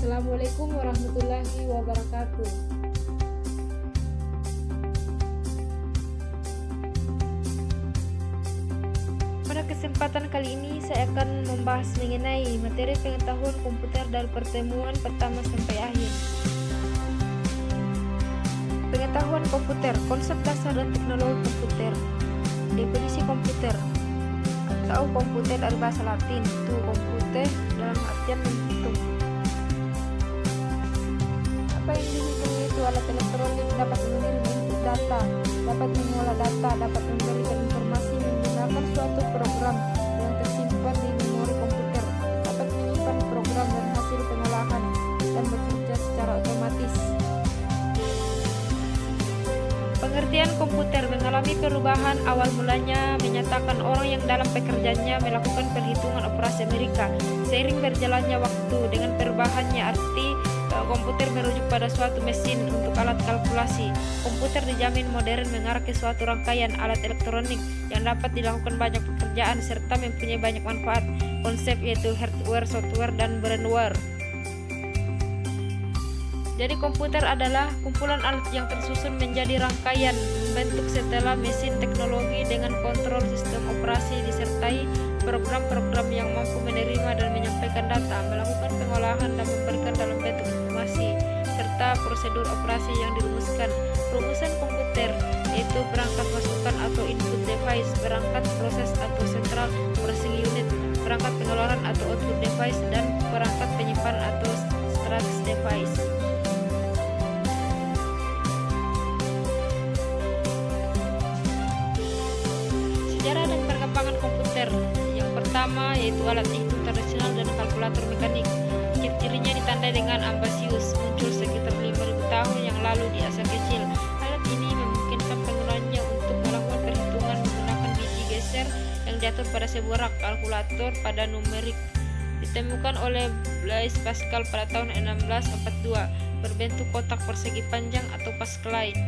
Assalamualaikum warahmatullahi wabarakatuh. Pada kesempatan kali ini saya akan membahas mengenai materi pengetahuan komputer dari pertemuan pertama sampai akhir. Pengetahuan komputer, konsep dasar dan teknologi komputer. Definisi komputer atau komputer dari bahasa Latin itu komputer dalam artian menghitung. Apa yang dihitung itu alat elektronik dapat mengirim input data, dapat mengolah data, dapat memberikan informasi menggunakan suatu program yang tersimpan di memori komputer, dapat menyimpan program dan hasil pengolahan dan bekerja secara otomatis. Pengertian komputer mengalami perubahan. Awal mulanya menyatakan orang yang dalam pekerjaannya melakukan perhitungan operasi Amerika. Seiring berjalannya waktu dengan perubahannya arti komputer merujuk pada suatu mesin untuk alat kalkulasi. Komputer dijamin modern mengarah ke suatu rangkaian alat elektronik yang dapat dilakukan banyak pekerjaan serta mempunyai banyak manfaat. Konsep yaitu hardware, software, dan brainware. Jadi komputer adalah kumpulan alat yang tersusun menjadi rangkaian membentuk setelah mesin teknologi dengan kontrol sistem operasi disertai program-program yang mampu menerima dan menyampaikan data, melakukan pengolahan dan memberikan dalam bentuk informasi, serta prosedur operasi yang dirumuskan. Rumusan komputer yaitu perangkat masukan atau input device, perangkat proses atau central processing unit, perangkat pengeluaran atau output device, dan perangkat penyimpanan atau storage device. Sejarah dan perkembangan komputer. Yang pertama yaitu alat hitung tradisional dan kalkulator mekanik. Ciri-cirinya ditandai dengan ambisius, muncul sekitar 5.000 tahun yang lalu di Asia Kecil. Alat ini memungkinkan penggunanya untuk melakukan perhitungan menggunakan biji geser yang diatur pada sebuah rak kalkulator pada numerik. Ditemukan oleh Blaise Pascal pada tahun 1642, berbentuk kotak persegi panjang atau Pascalide.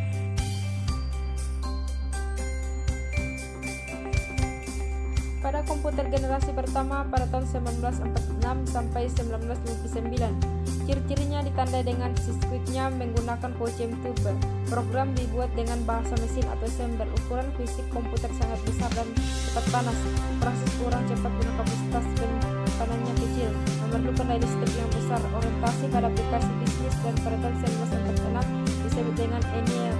Pada komputer generasi pertama pada tahun 1946 sampai 1959. Ciri-cirinya ditandai dengan sirkuitnya menggunakan Pochem tube. Program dibuat dengan bahasa mesin atau assembler. Ukuran fisik komputer sangat besar dan cepat panas. Proses kurang cepat dengan kapasitas penyimpanannya kecil. Memerlukan daya listrik yang besar. Orientasi pada aplikasi bisnis dan pada tahun 1946 disebut dengan ENIAC.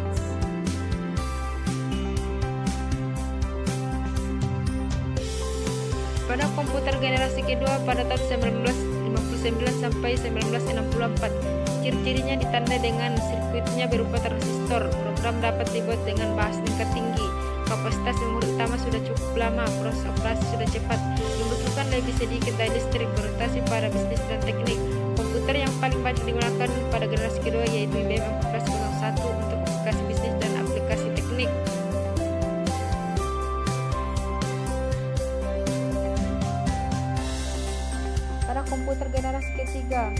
Pada komputer generasi kedua pada tahun 1959 sampai 1964, ciri-cirinya ditandai dengan sirkuitnya berupa transistor. Program dapat dibuat dengan bahasa tingkat tinggi. Kapasitas memori utama sudah cukup lama, proses operasi sudah cepat, membutuhkan lebih sedikit daya listrik, berorientasi pada bisnis dan teknik. Komputer yang paling banyak digunakan pada generasi kedua yaitu IBM 1401 untuk aplikasi bisnis dan aplikasi teknik. Komputer generasi ketiga,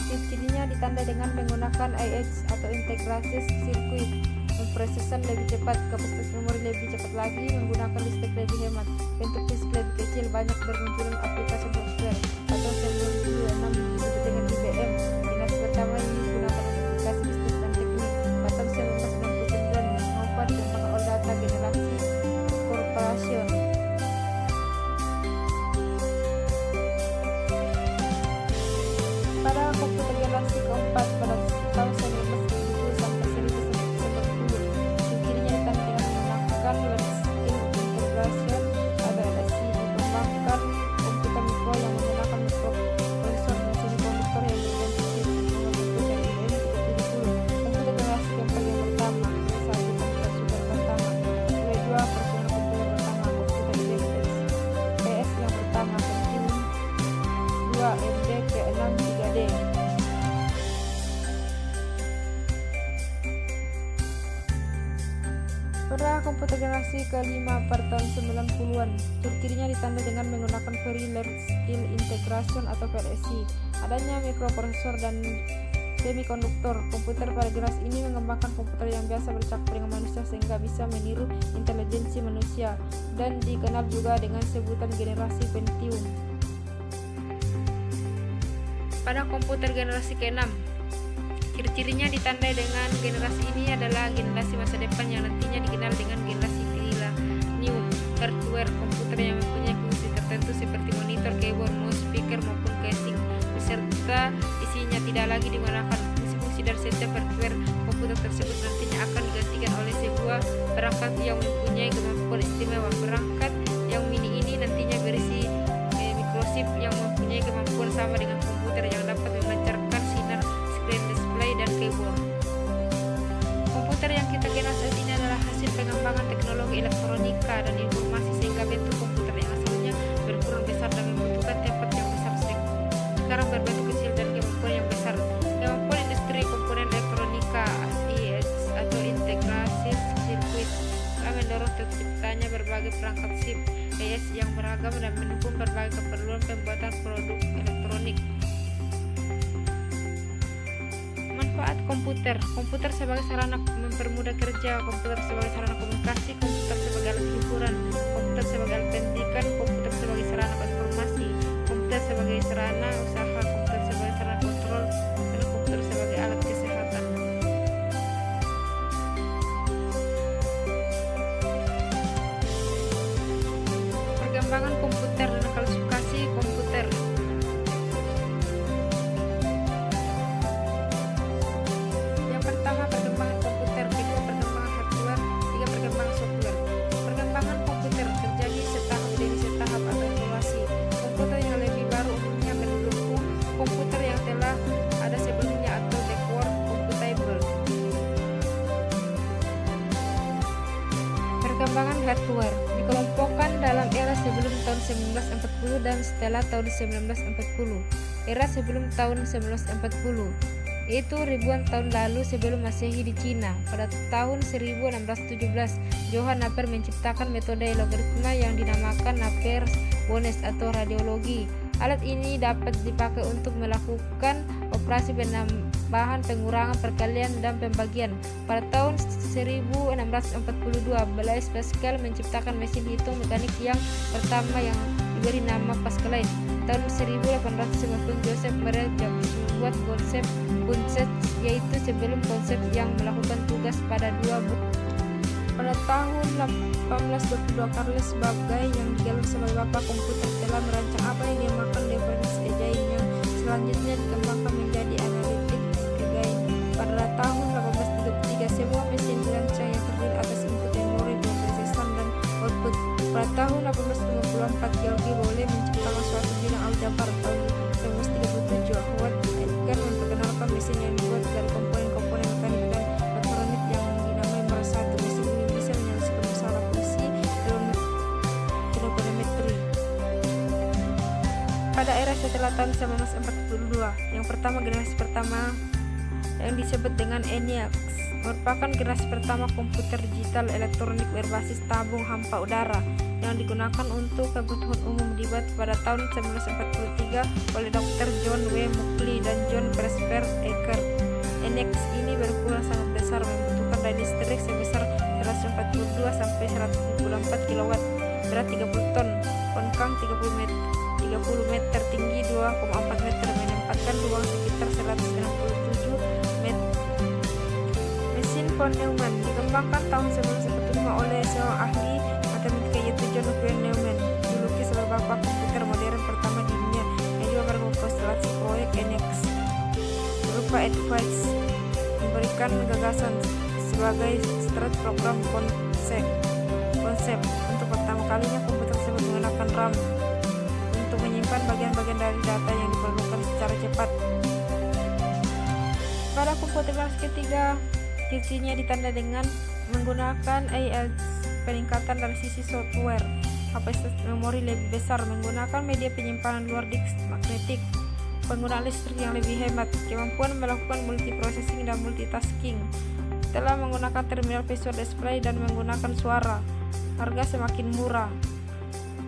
ciri-cirinya ditandai dengan menggunakan IH atau integrasi sirkuit, memprosesan lebih cepat, kapasitas memori lebih cepat lagi, menggunakan listrik lebih hemat, bentuk fisik lebih kecil, banyak bermunculan aplikasi software. Atau 1926 disebut dengan IBM. Generasi pertama ini digunakan untuk aplikasi bisnis dan teknik. Pada 1999 Nova dikembangkan oleh data generasi corporation. Pada komputer generasi keempat pada tahun 1970 sampai 1990, ciri-cirinya ditandai dengan menggunakan large scale integration atau LSI. Dikembangkan komputer mikro yang menggunakan mikroprosesor dan semikonduktor yang berbentuk komputer IBM 370. Komputer generasi keempat yang pertama, satu komputer super pertama, dua personal komputer pertama, komputer IBM PS yang pertama, Pentium 2 MD ke-6 3D. Pada komputer generasi kelima pada tahun 90-an, ciri-cirinya ditandai dengan menggunakan Very Large Scale Integration atau VLSI, adanya mikroprosesor dan semikonduktor. Komputer pada generasi ini mengembangkan komputer yang biasa bercakap dengan manusia sehingga bisa meniru intelijensi manusia dan dikenal juga dengan sebutan generasi Pentium. pada komputer generasi ke-6. Ciri-cirinya ditandai dengan generasi ini adalah generasi masa depan yang nantinya dikenal dengan generasi Titanium hardware, komputer yang mempunyai fungsi tertentu seperti monitor, keyboard, mouse, speaker maupun casing, beserta isinya tidak lagi digunakan. Fungsi-fungsi dari setiap hardware komputer tersebut nantinya akan digantikan oleh sebuah perangkat yang mempunyai kemampuan istimewa. Perangkat yang mini ini nantinya berisi microchip yang mempunyai kemampuan sama dengan komputer yang dapat memancarkan sinar screen display dan keyboard. Komputer yang kita kenal saat ini adalah hasil pengembangan teknologi elektronika dan informasi sehingga bentuk komputer yang asalnya berukuran besar dan membutuhkan tempat yang besar sekarang berbentuk kecil dan kemampuan yang besar. Kemampuan industri komponen elektronika atau integrasi sirkuit telah mendorong terciptanya berbagai perangkat chip yang beragam dan mendukung berbagai keperluan pembuatan produk elektronik. Manfaat komputer sebagai sarana mempermudah kerja, komputer sebagai sarana komunikasi, komputer sebagai alat hiburan, komputer sebagai alat pendidikan, komputer sebagai sarana informasi, komputer sebagai sarana usaha, komputer sebagai sarana kontrol, dan komputer sebagai alat kesehatan. Perkembangan komputer dan klasifikasi komputer. Yang pertama, perkembangan komputer, kedua perkembangan hardware, tiga perkembangan software. Perkembangan komputer terjadi setahap demi setahap atau evolusi. Komputer yang lebih baru umumnya mendukung komputer yang telah ada sebelumnya atau backward compatible. Perkembangan hardware dikelompokkan dalam era sebelum tahun 1940 dan setelah tahun 1940. Era sebelum tahun 1940 yaitu ribuan tahun lalu sebelum Masehi di Cina. Pada tahun 1617, Johann Napier menciptakan metode logaritma yang dinamakan Napier-Bonnet atau radiologi. Alat ini dapat dipakai untuk melakukan operasi penambahan, pengurangan, perkalian, dan pembagian. Pada tahun 1642, Blaise Pascal menciptakan mesin hitung mekanik yang pertama yang diberi nama Pascaline. Tahun 1850, Joseph Marie Jacques membuat konsep Bunsen, yaitu sebelum konsep yang melakukan tugas pada dua bulan. Pada tahun 1822, Charles Babbage yang digelar sebagai bapak komputer telah merancang apa yang dinamakan Defiance Engine yang selanjutnya dikembangkan menjadi Analytics Engine. Pada tahun 1833, sebuah mesin dirancang yang terdiri atas input memori, processor, dan output. Pada tahun 1854, George Boole menciptakan suatu bidang aljabar. Tahun 1837, Howard Egan memperkenalkan mesin yang dibuat dari komponen-komponen mekanik dan elektronik yang dinamai merasa mesin ini bisa menyelesaikan masalah fungsi trigonometri. Pada era setelah tahun 1942, yang pertama generasi pertama yang disebut dengan ENIAC merupakan generasi pertama komputer digital elektronik berbasis tabung hampa udara yang digunakan untuk kebutuhan umum. Dibuat pada tahun 1943 oleh Dr. John W. Muckley dan John Presper Eckert. ENIAC ini berukuran sangat besar, membutuhkan daya listrik sebesar 142 sampai 174 kW, berat 30 ton, kongkang 30 meter, tinggi 2,4 meter, menempatkan ruang sekitar 167 meter. Mesin von Neumann dikembangkan tahun 1945 oleh seorang ahli matematika yaitu John W. Neumann, dijuluki sebagai bapak komputer modern pertama di dunia, yang juga berkonstelasi proyek ENIAC berupa advice, memberikan gagasan sebagai strat program konsep. Untuk pertama kalinya komputer tersebut menggunakan RAM untuk menyimpan bagian-bagian dari data yang diperlukan secara cepat. Pada komputer generasi ketiga, cirinya ditandai dengan menggunakan peningkatan dari sisi software, kapasitas memori lebih besar, menggunakan media penyimpanan luar disk magnetik, penggunaan listrik yang lebih hemat, kemampuan melakukan multiprocessing dan multitasking, telah menggunakan terminal visual display dan menggunakan suara, harga semakin murah,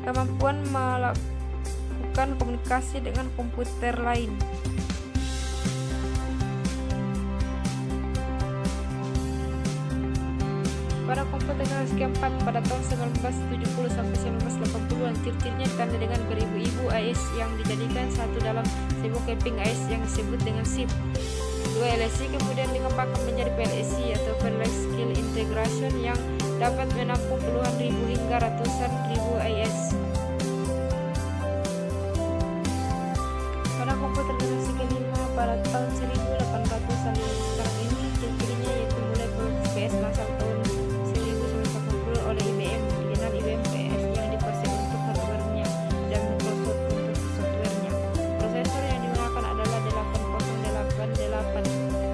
kemampuan melakukan komunikasi dengan komputer lain. Pada komputer generasi keempat pada tahun 1970 sampai 1980-an, ciri-cirinya ditandai dengan beribu-ibu AES yang dijadikan satu dalam sebuah keping AES yang disebut dengan SIP. Dua LSI kemudian dikembangkan menjadi PLSI atau Parallel Skill Integration yang dapat menampung puluhan ribu hingga ratusan ribu AES. Pada komputer generasi kelima pada tahun 1800-an sekarang ini, ciri-cirinya yaitu mulai produksi PS masal tahun 1980 oleh IBM, dikenal IBM PS yang diproses untuk hardware-nya dan Microsoft untuk software-nya. Prosesor yang digunakan adalah 8088.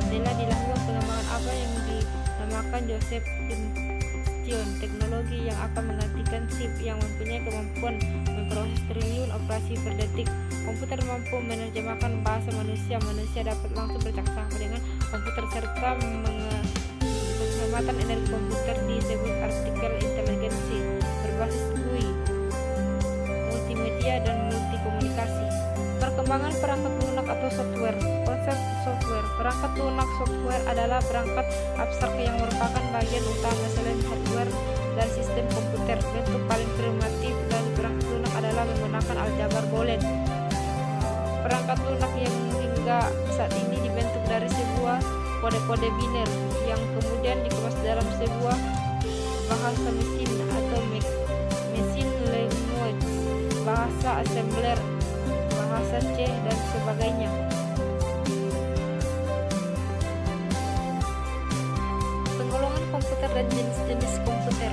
Telah dilakukan pengembangan apa yang dinamakan Joseph Junction, teknologi yang akan menggantikan chip yang mempunyai kemampuan memproses triliun operasi per detik. Komputer mampu menerjemahkan bahasa manusia. Manusia dapat langsung bercakap dengan komputer serta penghematan energi komputer disebut artificial intelligence berbasis GUI, multimedia dan multikomunikasi. Perkembangan perangkat lunak atau software. Konsep software. Perangkat lunak software adalah perangkat abstrak yang merupakan bagian utama selain hardware dan sistem komputer. Bentuk paling primitif dari perangkat lunak adalah menggunakan aljabar Boolean. Perangkat lunak yang hingga saat ini dibentuk dari sebuah kode-kode biner yang kemudian dikemas dalam sebuah bahasa mesin atau machine language, bahasa assembler, bahasa C dan sebagainya. Penggolongan komputer dan jenis-jenis komputer.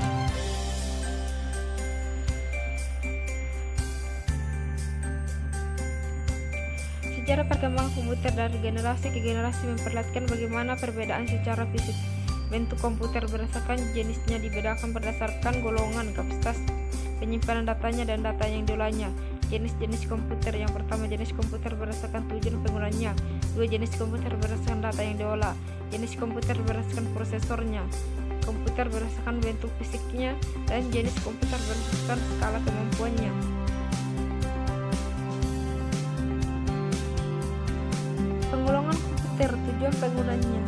Sejarah perkembangan komputer dari generasi ke generasi memperlihatkan bagaimana perbedaan secara fisik bentuk komputer berdasarkan jenisnya dibedakan berdasarkan golongan, kapasitas penyimpanan datanya dan data yang diolahnya. Jenis-jenis komputer. Yang pertama, jenis komputer berdasarkan tujuan penggunanya. Dua, jenis komputer berdasarkan data yang diolah. Jenis komputer berdasarkan prosesornya. Komputer berdasarkan bentuk fisiknya, dan jenis komputer berdasarkan skala kemampuannya. Penggolongan komputer, tujuan penggunanya.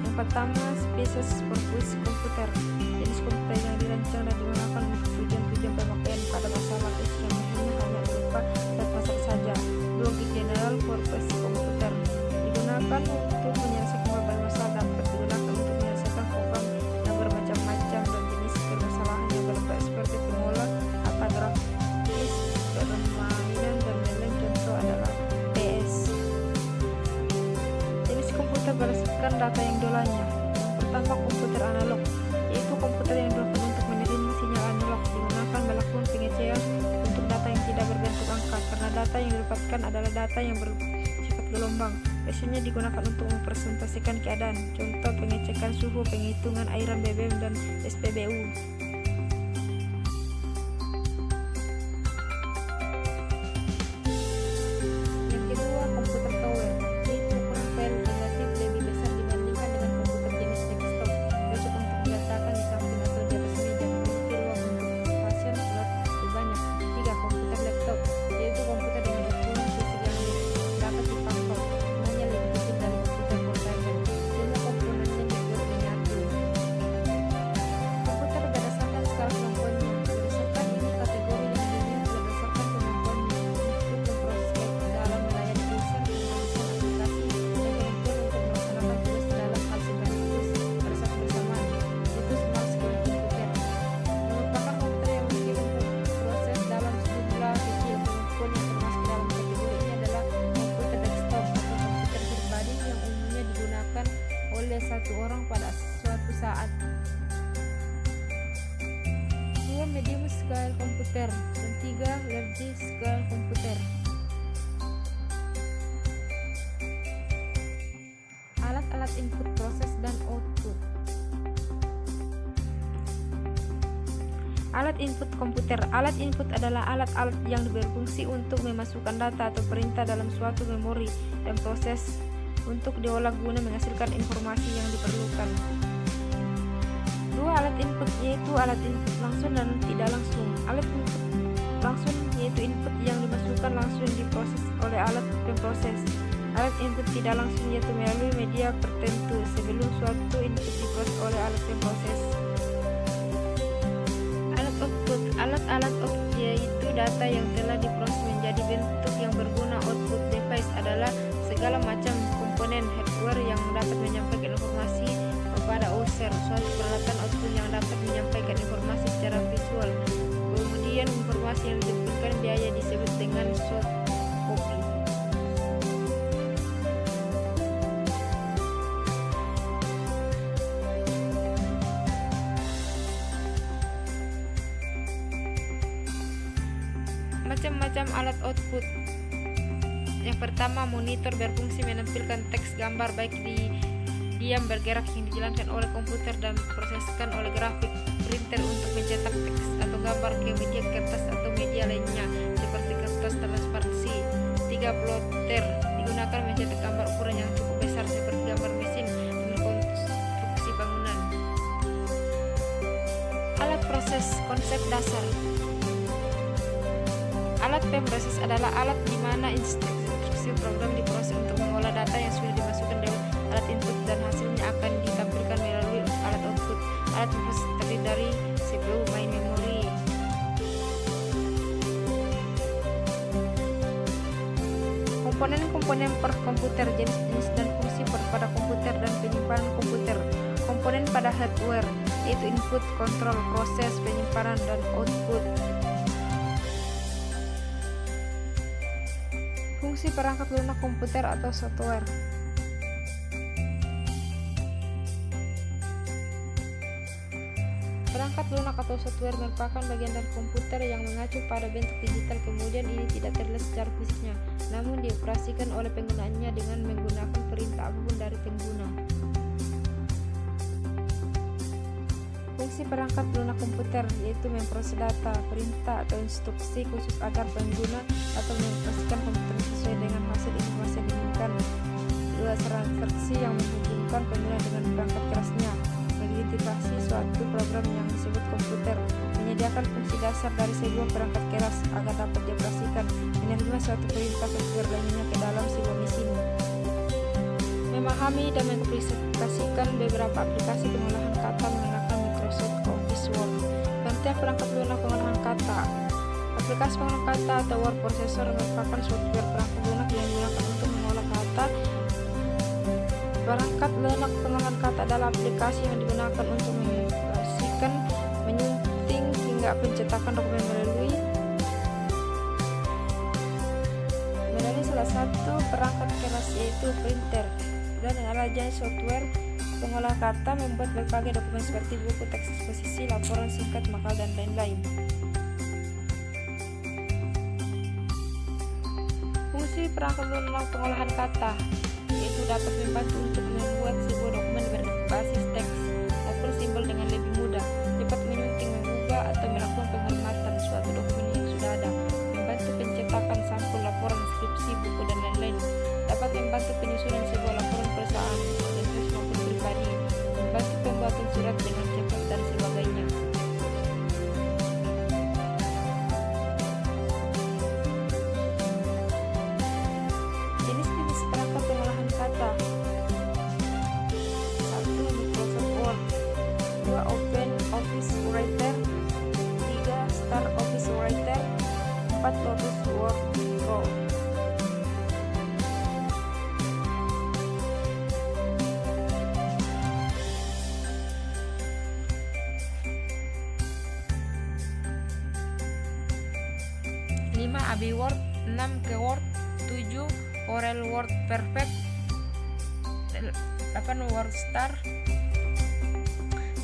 Yang pertama, special purpose komputer. Jenis komputer yang dirancang dan digunakan untuk tujuan-tujuan pemakaian pada masalah yang hanya berupa zat pasar saja. Dua, general purpose komputer. Digunakan untuk menyelesaikan berbagai masalah, dapat digunakan untuk menyelesaikan program yang bermacam-macam dan jenis permasalahan yang berbeda seperti pengolah kata grafis, permainan dan lain-lain. Contoh adalah PS. Jenis komputer berdasarkan data yang diolahnya. Yang pertama, komputer analog, yaitu komputer yang digunakan untuk menerima sinyal analog, digunakan melakukan pengecekan untuk data yang tidak berbentuk angka, karena data yang didapatkan adalah data yang bersifat gelombang. Biasanya digunakan untuk mempresentasikan keadaan, contoh pengecekan suhu, penghitungan airan BBM dan SPBU. Yang kedua, komputer tower, yaitu ukuran file relatif lebih besar dibandingkan dengan komputer jenis desktop, cocok untuk diletakkan di samping atau di atas meja, memiliki ruang untuk spasial slot lebih banyak. Tiga, komputer laptop, yaitu komputer dengan ukuran fisik yang dapat dipangkal, hanya lebih kecil dari komputer portable. Semua komponennya dibuat menyatu. Komputer berdasarkan skala kemampuannya. Berdasarkan ini kategori yang dilihat berdasarkan kemampuannya untuk memproses baik dalam melayani user, mendesain aplikasi, dan kemampuan untuk melaksanakan tugas dalam hal sekaligus pada saat bersamaan. Itu smart skill komputer. Merupakan komputer yang memiliki proses dalam jumlah kecil. Kemampuan yang termasuk dalam kategori ini adalah komputer desktop atau komputer pribadi yang umumnya digunakan oleh satu orang pada suatu saat. Dua, medium scale komputer, dan tiga, large scale komputer. Alat-alat input, proses, dan output. Alat input komputer. Alat input adalah alat-alat yang berfungsi untuk memasukkan data atau perintah dalam suatu memori dan proses untuk diolah guna menghasilkan informasi yang diperlukan. Dua, alat input, yaitu alat input langsung dan tidak langsung. Alat input langsung yaitu input yang dimasukkan langsung diproses oleh alat pemproses. Alat input tidak langsung yaitu melalui media tertentu sebelum suatu input diproses oleh alat pemproses. alat yaitu data yang telah diproses menjadi bentuk yang berguna. Output device adalah segala macam komponen hardware yang dapat menyampaikan informasi kepada user. Suatu peralatan output yang dapat menyampaikan informasi secara visual. Kemudian informasi yang ditemukan biaya disebut dengan soft copy. Macam-macam alat output. Yang pertama, monitor berfungsi menampilkan teks gambar baik di diam bergerak yang dijalankan oleh komputer dan diproseskan oleh grafik. Printer untuk mencetak teks atau gambar ke media kertas atau media lainnya seperti kertas transparansi. 3. Plotter digunakan mencetak gambar ukuran yang cukup besar seperti gambar mesin dengan konstruksi bangunan. Alat proses konsep dasar. Alat pemproses adalah alat di mana instruksi program diproses untuk mengolah data yang sudah dimasukkan lewat alat input dan hasilnya akan ditampilkan melalui alat output. Alat pemproses terdiri dari CPU, main memori. Komponen-komponen per komputer, jenis-jenis dan fungsi pada komputer dan penyimpanan komputer. Komponen pada hardware yaitu input, kontrol, proses, penyimpanan, dan output. Fungsi perangkat lunak komputer atau software. Perangkat lunak atau software merupakan bagian dari komputer yang mengacu pada bentuk digital, kemudian ini tidak terlihat secara fisiknya, namun dioperasikan oleh penggunanya dengan menggunakan perintah apapun dari pengguna. Fungsi perangkat lunak komputer yaitu memproses data, perintah atau instruksi khusus agar pengguna atau mengoperasikan komputer sesuai dengan hasil informasi yang diinginkan. 2. Transaksi yang menghubungkan pengguna dengan perangkat kerasnya. Mengidentifikasi suatu program yang disebut komputer, menyediakan fungsi dasar dari sebuah perangkat keras agar dapat dioperasikan, menerima suatu perintah software lainnya ke dalam sebuah mesin. Memahami dan mengapplikasikan beberapa aplikasi pengolahan kata menggunakan Microsoft Office Word. Pengertian perangkat lunak pengolahan kata. Aplikasi pengolahan kata atau word processor merupakan software perangkat lunak yang digunakan untuk mengolah kata. Perangkat lunak pengolahan kata adalah aplikasi yang digunakan untuk mengoperasikan, menyunting hingga pencetakan dokumen melalui salah satu perangkat keras yaitu printer. Dan adalah jenis software pengolah kata membuat berbagai dokumen seperti buku, teks eksposisi, laporan singkat, makalah, dan lain-lain. Fungsi perangkat lunak pengolahan kata yaitu dapat membantu untuk membuat sebuah dokumen berbasis teks maupun simbol dengan lebih mudah, dapat menyunting, mengubah, atau melakukan penghormatan suatu dokumen yang sudah ada, membantu pencetakan sampul laporan, skripsi, buku, dan lain-lain, dapat membantu penyusunan sebuah laporan perusahaan, bisnis maupun pribadi, membantu pembuatan surat dengan cepat, dan sebagainya. Jenis-jenis perangkat pengolahan kata. 1. Microsoft Word. 2. Open Office Writer. 3. Star Office Writer. 4. Lotus Word Pro. AB Word. 6. Keyword. 7. Corel Word Perfect. 8. WordStar.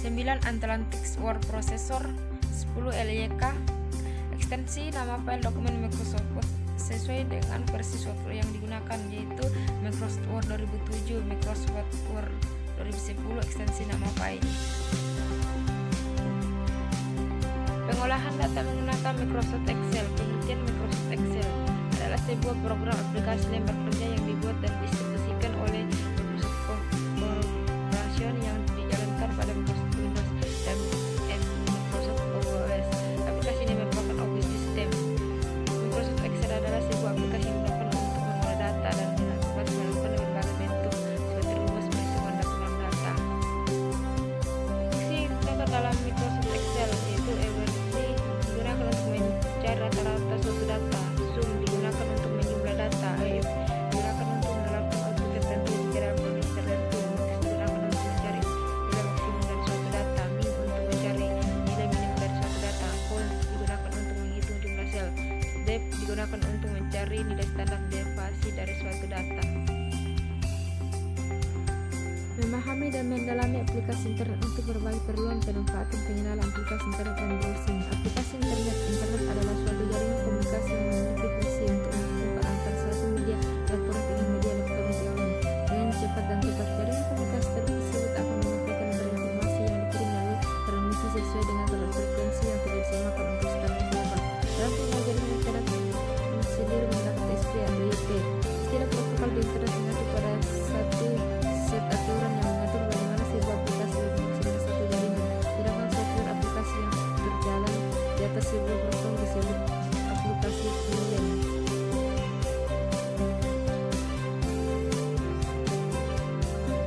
9. Atlantic Word Processor. 10. LYK. Ekstensi nama file dokumen Microsoft Word sesuai dengan versi software yang digunakan, yaitu Microsoft Word 2007, Microsoft Word 2010. Ekstensi nama file. Pengolahan data menggunakan Microsoft Excel. Pengertian Microsoft Excel adalah sebuah program aplikasi lembar kerja yang dibuat dan distribusikan oleh Microsoft Corporation yang dijalankan pada Microsoft Windows dan Microsoft OS. Aplikasi ini merupakan office system. Microsoft Excel adalah sebuah aplikasi yang digunakan untuk mengolah data dan dapat melakukan berbagai bentuk seperti rumus perhitungan dan pengolahan data. Fungsi yang digunakan dalam Microsoft Excel yaitu Everty digunakan untuk standar derivasi dari suatu data. Memahami dan mendalami aplikasi internet untuk berbagai keperluan pemanfaatan, pengenalan aplikasi internet dan browsing. Aplikasi internet adalah suatu jaringan komunikasi yang memiliki fungsi untuk menghubungkan antara satu media elektronik dengan media elektronik yang lain dengan cepat dan tepat. Jaringan komunikasi tersebut akan menyampaikan informasi yang dikirim melalui transmisi sesuai dengan frekuensi yang tidak disamakan untuk standar global. Dalam pengguna jaringan internet sendiri menggunakan TCP atau IP. Istilah protokol di internet mengacu pada satu set aturan yang mengatur bagaimana sebuah aplikasi berfungsi dengan satu jaringan. Sedangkan software aplikasi yang berjalan di atas sebuah protokol disebut aplikasi klien.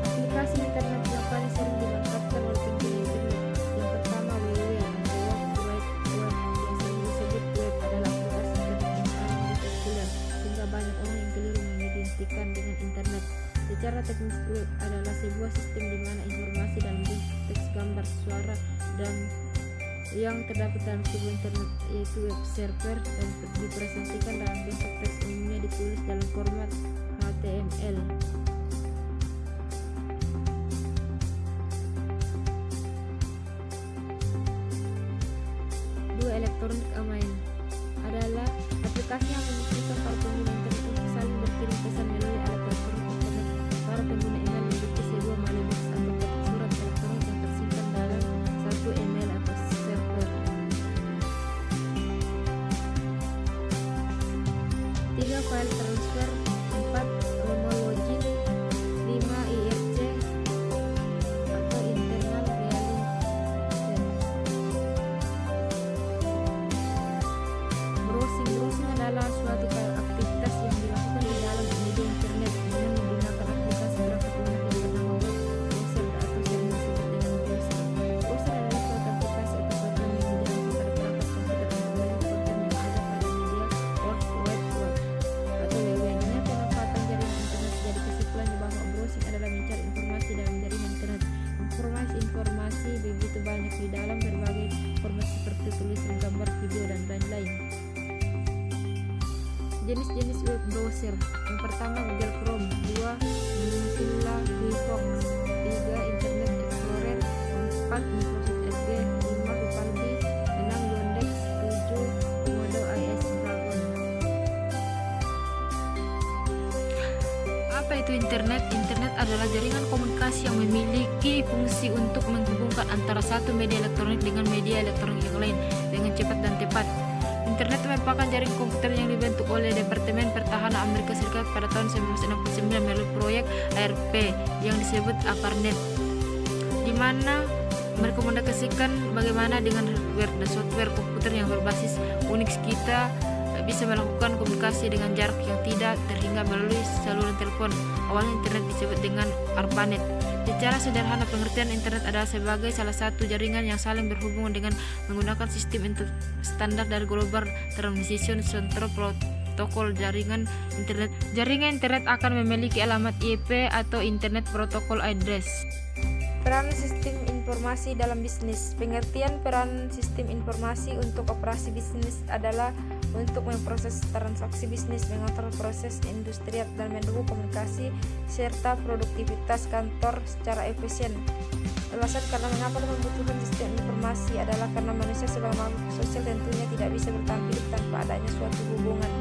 Aplikasi internet yang paling sering dimanfaatkan oleh pengguna internet. Yang pertama, WWW atau World Wide Web, yang sering disebut web, adalah aplikasi internet yang paling populer sehingga banyak orang yang keliru mengidentikan dengan internet. Secara teknis, web adalah sebuah sistem di mana informasi dalam bentuk teks, gambar, suara, dan yang terdapat dalam sebuah internet, yaitu web server, dan dipresentasikan dalam bentuk teks, umumnya ditulis dalam format HTML. Dua, elektronik aman adalah aplikasi yang memungkinkan para pengguna internet untuk saling berkirim pesan melalui alat elektronik internet. Para pengguna email memiliki sebuah mailbox atau kotak surat elektronik yang tersimpan dalam satu email atau server. 3, file transfer. 4, remote login. 5, IRC atau internal realization. Browsing adalah suatu aktivitas yang dilakukan di dalam media internet dengan menggunakan aplikasi perangkat lunak yang bernama web browser atau sering disebut dengan browser. Browser adalah suatu aplikasi atau program yang dijalankan pada perangkat komputer untuk melihat konten yang ada pada media World Wide Web atau WWW. Dengan pemanfaatan jaringan internet, jadi kesimpulannya bahwa browsing adalah mencari informasi dalam jaringan internet. Informasi begitu banyak di dalam berbagai format seperti tulisan, gambar, video, dan lain-lain. Jenis-jenis web browser. Yang pertama, Google Chrome. 2, Mozilla Firefox. 3, Internet Explorer. 4, Microsoft Edge. 5, Vivaldi. 6, Yandex. 7, Komodo IS Dragon. Apa itu internet? Internet adalah jaringan komunikasi yang memiliki fungsi untuk menghubungkan antara satu media elektronik dengan media elektronik yang lain dengan cepat dan tepat. Internet merupakan jaringan komputer yang dibentuk oleh Departemen Pertahanan Amerika Serikat pada tahun 1969 melalui proyek ARP yang disebut ARPANET, di mana merekomendasikan bagaimana dengan hardware dan software komputer yang berbasis Unix kita bisa melakukan komunikasi dengan jarak yang tidak terhingga melalui saluran telepon. Awalnya internet disebut dengan ARPANET. Secara sederhana, pengertian internet adalah sebagai salah satu jaringan yang saling berhubungan dengan menggunakan sistem standar dari Global Transmission Control Protocol. Jaringan internet akan memiliki alamat IP atau Internet Protocol Address. Peran sistem informasi dalam bisnis. Pengertian peran sistem informasi untuk operasi bisnis adalah untuk memproses transaksi bisnis, mengontrol proses industrial, dan mendukung komunikasi serta produktivitas kantor secara efisien. Alasan karena mengapa membutuhkan sistem informasi adalah karena manusia sebagai makhluk sosial tentunya tidak bisa bertahan hidup tanpa adanya suatu hubungan.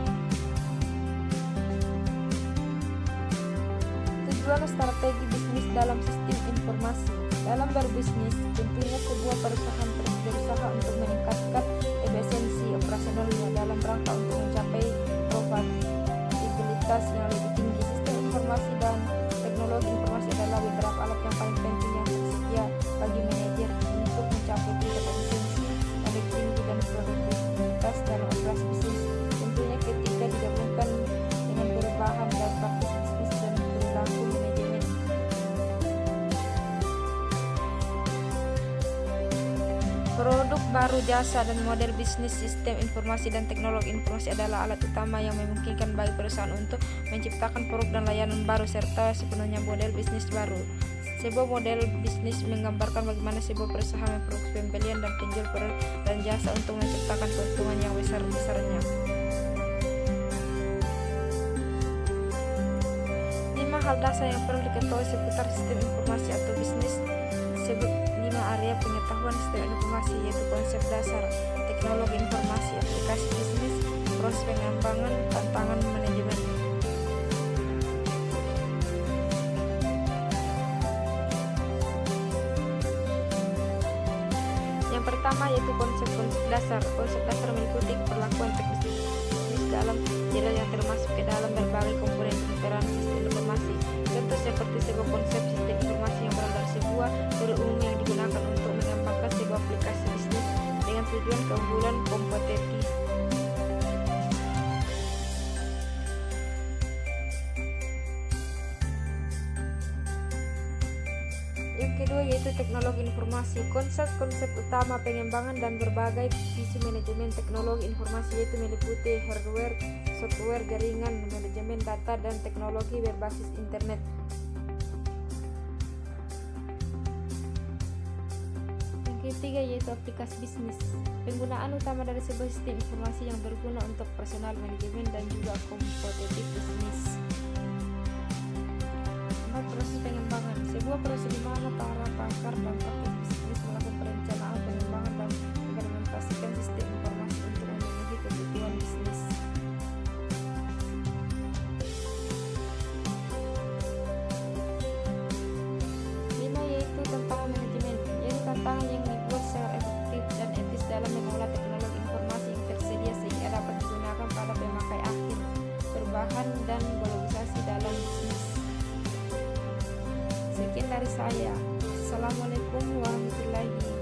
Tujuan strategi bisnis dalam sistem informasi. Dalam berbisnis, tentunya sebuah perusahaan terus berusaha untuk meningkatkan efisiensi operasionalnya dalam rangka untuk mencapai profitabilitas yang lebih tinggi. Sistem informasi dan teknologi informasi adalah beberapa alat yang paling penting yang tersedia bagi manajer untuk mencapai tingkat efisiensi yang lebih tinggi dan produktivitas dalam operasi bisnis. Tentunya ketika digabungkan dengan perubahan dan praktis bisnis dan perilaku manajemen. Produk baru, jasa, dan model bisnis. Sistem informasi dan teknologi informasi adalah alat utama yang memungkinkan bagi perusahaan untuk menciptakan produk dan layanan baru serta sepenuhnya model bisnis baru. Sebuah model bisnis menggambarkan bagaimana sebuah perusahaan memproduksi, pembelian, dan penjual produk dan jasa untuk menciptakan keuntungan yang besar-besarnya. hal dasar yang perlu diketahui seputar sistem informasi atau bisnis. Sebut 5 area pengetahuan sistem informasi, yaitu konsep dasar, teknologi informasi, aplikasi bisnis, proses pengembangan, tantangan manajemen. Yang pertama yaitu konsep dasar. Konsep dasar meliputi perlakuan teknis bisnis dalam jalan yang termasuk ke dalam berbagai komponen peran sistem informasi. Contoh seperti sebuah konsep sistem informasi yang berasal dari sebuah teori umum yang digunakan untuk mengembangkan sebuah aplikasi bisnis dengan tujuan keunggulan kompetitif. Yang kedua yaitu teknologi informasi. Konsep utama pengembangan dan berbagai isu manajemen teknologi informasi yaitu meliputi hardware, software, jaringan, manajemen data, dan teknologi berbasis internet. Yang ketiga yaitu aplikasi bisnis. Penggunaan utama dari sebuah sistem informasi yang berguna untuk personal manajemen dan juga kompetitif bisnis. Proses pengembangan. Sebuah proses di mana para pakar dan praktis bisnis melakukan perencanaan pengembangan dan mengimplementasikan sistem informasi untuk memenuhi kebutuhan bisnis. Lima yaitu tantangan manajemen, yaitu tantangan yang dibuat secara efektif dan etis dalam mengolah teknologi informasi yang tersedia sehingga dapat digunakan pada pemakai akhir, perubahan dan globalisasi dalam bisnis. Sekian dari saya. Assalamualaikum warahmatullahi wabarakatuh.